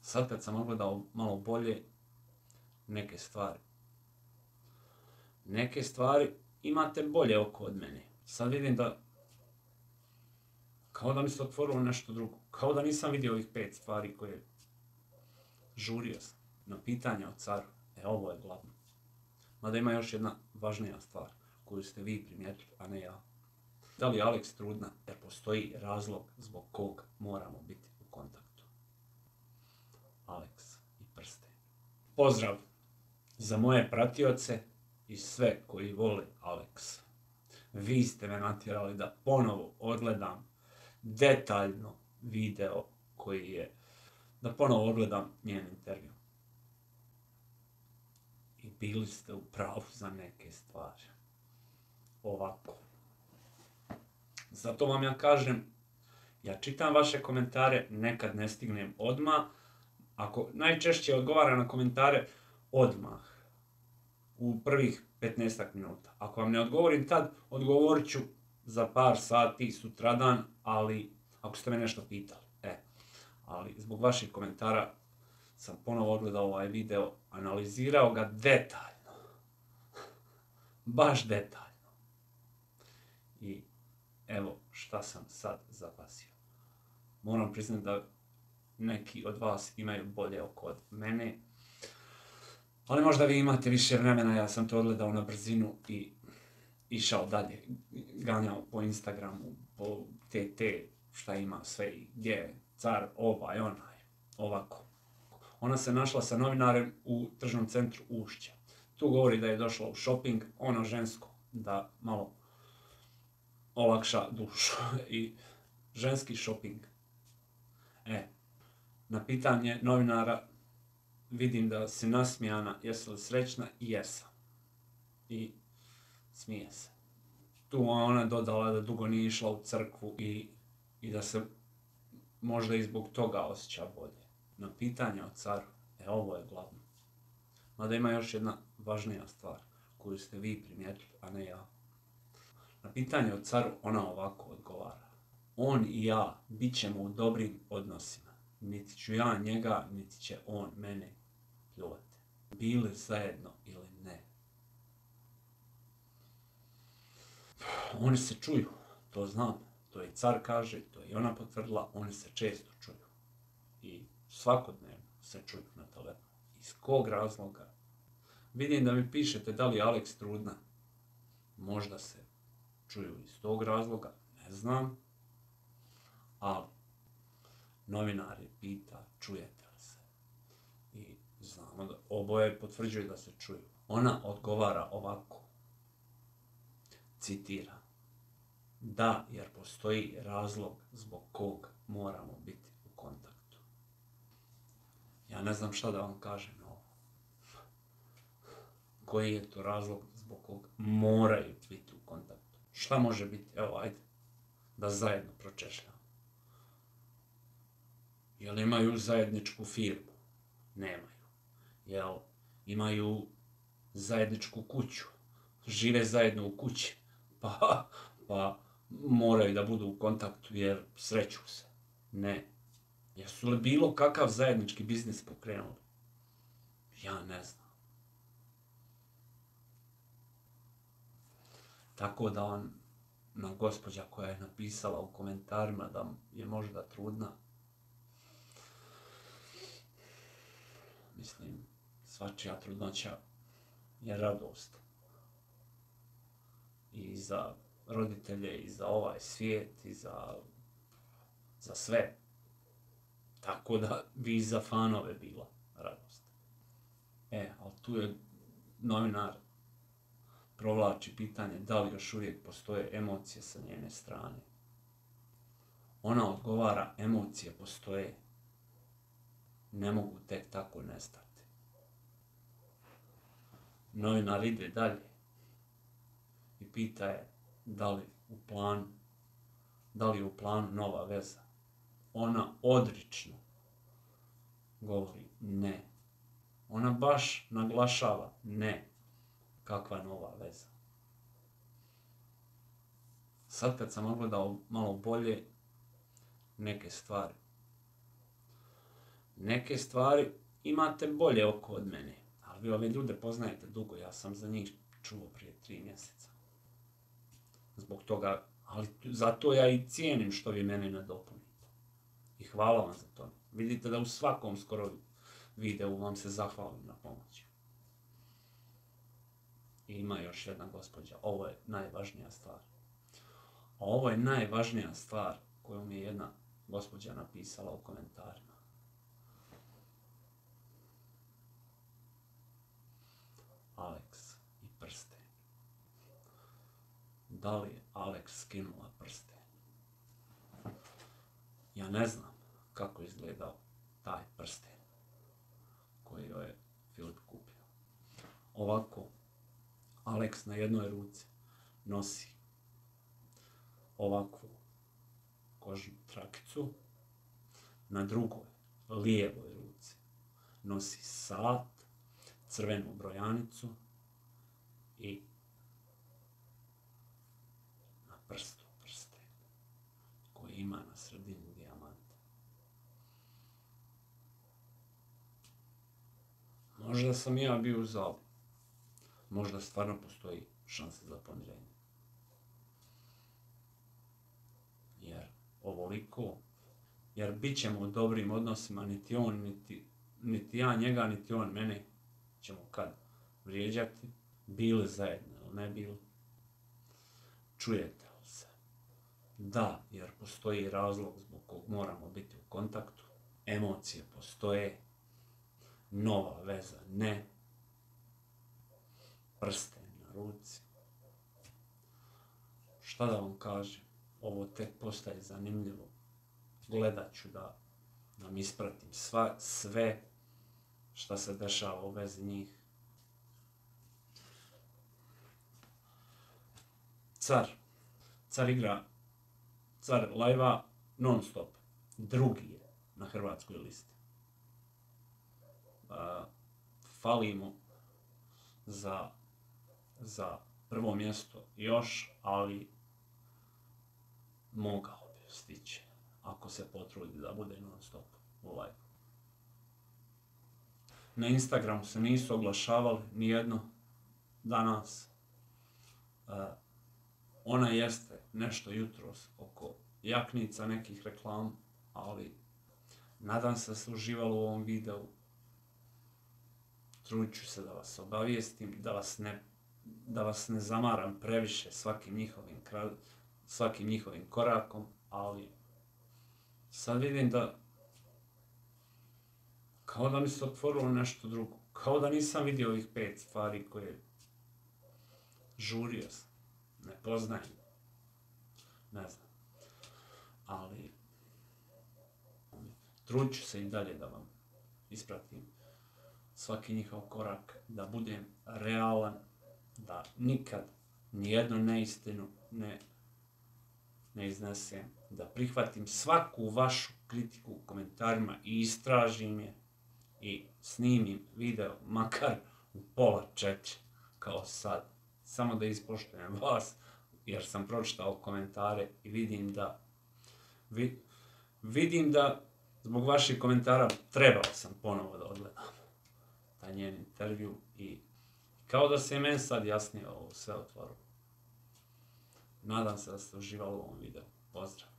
Sad kad sam ogledao malo bolje neke stvari imate bolje oko od mene. Sad vidim da kao da mi se otvorilo nešto drugo. Kao da nisam vidio ovih 5 stvari koje žurio sam. Na pitanje o caru. Ovo je glavno. Mada ima još jedna važnija stvar koju ste vi primijetili, a ne ja. Da li je Alex trudna? Jer postoji razlog zbog kog moramo biti u kontaktu. Alex i prsten. Pozdrav za moje pratioce i sve koji vole Alex. Vi ste me natjerali da ponovo odgledam detaljno video koji je, da ponovo odgledam njen intervju. I bili ste u pravu za neke stvari. Ovako. Zato vam ja kažem, ja čitam vaše komentare, nekad ne stignem odmah. Ako najčešće odgovaram na komentare odmah, u prvih 15 minuta. Ako vam ne odgovorim tad, odgovorit ću za par sati, sutradan, ali ako ste me nešto pitali. Ali zbog vaših komentara sam ponovo odgledao ovaj video, analizirao ga detaljno. Baš detaljno. I evo šta sam sad zapazio. Moram priznati da neki od vas imaju bolje oko od mene. Ali možda vi imate više vremena, ja sam to odgledao na brzinu i išao dalje. Ganjao po Instagramu, po TT, šta ima sve i gdje je car, ovaj, onaj, ovako. Ona se našla sa novinarem u tržnom centru Ušća. Tu govori da je došla u shopping, ono žensko, da malo olakša dušu i ženski shopping. Na pitanje novinara vidim da si nasmijana, jesi li srećna? Jesam. I smije se. Tu ona dodala da dugo nije išla u crkvu i da se možda i zbog toga osjeća bolje. Na pitanje o caru, ovo je glavno. Mada ima još jedna važnija stvar koju ste vi primijetili, a ne ja. Na pitanje o caru ona ovako odgovara. On i ja bit ćemo u dobrim odnosima. Niti ću ja njega, niti će on mene pljuvati. Bili zajedno ili ne. Oni se čuju, to znam. To i car kaže, to i ona potvrdila, oni se često čuju. I svakodnevno se čuju na telefonu. Iz kog razloga? Vidim da mi pišete da li je Alex trudna. Možda se čuju iz tog razloga, ne znam. Ali novinar je pita, čujete li se? I znamo da oboje potvrđuju da se čuju. Ona odgovara ovako. Citira. Da, jer postoji razlog zbog kog moramo biti u kontaktu. Ja ne znam šta da vam kažem na ovo. Koji je to razlog zbog kog moraju biti u kontaktu? Šta može biti? Evo, ajde, da zajedno pročešljamo. Jel imaju zajedničku firmu? Nemaju. Jel imaju zajedničku kuću? Žive zajedno u kući? Pa moraju da budu u kontaktu jer sreću se. Ne. Jesu li bilo kakav zajednički biznis pokrenuli? Ja ne znam. Tako da ona gospođa koja je napisala u komentarima da je možda trudna, mislim, svačija trudnoća je radost. I za roditelje, i za ovaj svijet, i za sve. Tako da bi i za fanove bila radost. Ali tu je novinar provlači pitanje da li još uvijek postoje emocije sa njene strane. Ona odgovara, emocije postoje. Ne mogu tek tako nestati. Novinar ide dalje i pita je da li je u planu nova veza. Ona odrično govori ne. Ona baš naglašava ne. Kakva nova veza. Sad kad sam ogledao malo bolje neke stvari Neke stvari imate bolje oko od mene, ali vi ove ljude poznajete dugo, ja sam za njih čuo prije 3 mjeseca. Zbog toga, ali zato ja i cijenim što vi mene nadopunite. I hvala vam za to. Vidite da u svakom skoro videu vam se zahvalim na pomoći. I ima još jedna gospođa, ovo je najvažnija stvar. Ovo je najvažnija stvar koju mi je jedna gospođa napisala u komentarima. Alex i prsten. Da li je Alex skinula prsten? Ja ne znam kako izgledao taj prsten koji joj je Filip kupio. Ovako, Alex na jednoj ruci nosi ovakvu kožnu trakicu, na drugoj, lijevoj ruci nosi sat, crvenu brojanicu i na prstu prsten koji ima na sredini dijamanta. Možda sam ja bio u zabludi. Možda stvarno postoji šansa za pomirenje. Jer bit ćemo u dobrim odnosima, niti on, niti ja njega, niti on mene ćemo kad vrijeđati, bili zajedno ili ne bili. Čujete li se? Da, jer postoji razlog zbog kog moramo biti u kontaktu. Emocije postoje, nova veza ne, prsten na ruci. Šta da vam kažem? Ovo tek postaje zanimljivo. Gledat ću da vam ispratim sve šta se dešava u vezi njih. Car live-a non stop. Drugi je na hrvatskoj listi. Fali mu za prvo mjesto još, ali mogao bi stići ako se potrudi da bude non stop u live. Na Instagramu se nisu oglašavali nijedno danas. Ona jeste nešto jutros oko jaknica, nekih reklama, ali nadam se da se uživalo u ovom videu. Trudit ću se da vas obavijestim, da vas ne zamaram previše svakim njihovim korakom, ali sad vidim da kao da mi se otvorilo nešto drugo. Kao da nisam vidio ovih 5 stvari koje žurio sam. Ne poznajem. Ne znam. Ali trudit ću se i dalje da vam ispratim svaki njihov korak, da budem realan, da nikad nijednu neistinu ne iznesem, da prihvatim svaku vašu kritiku u komentarima i istražim je i snimim video, makar u 3:30, kao sad. Samo da ispoštujem vas, jer sam pročitao komentare i vidim da zbog vaših komentara trebao sam ponovo da odgledam taj njen intervju i kao da se je meni sad jasnije ovo sve otvorilo. Nadam se da ste uživali u ovom videu. Pozdrav!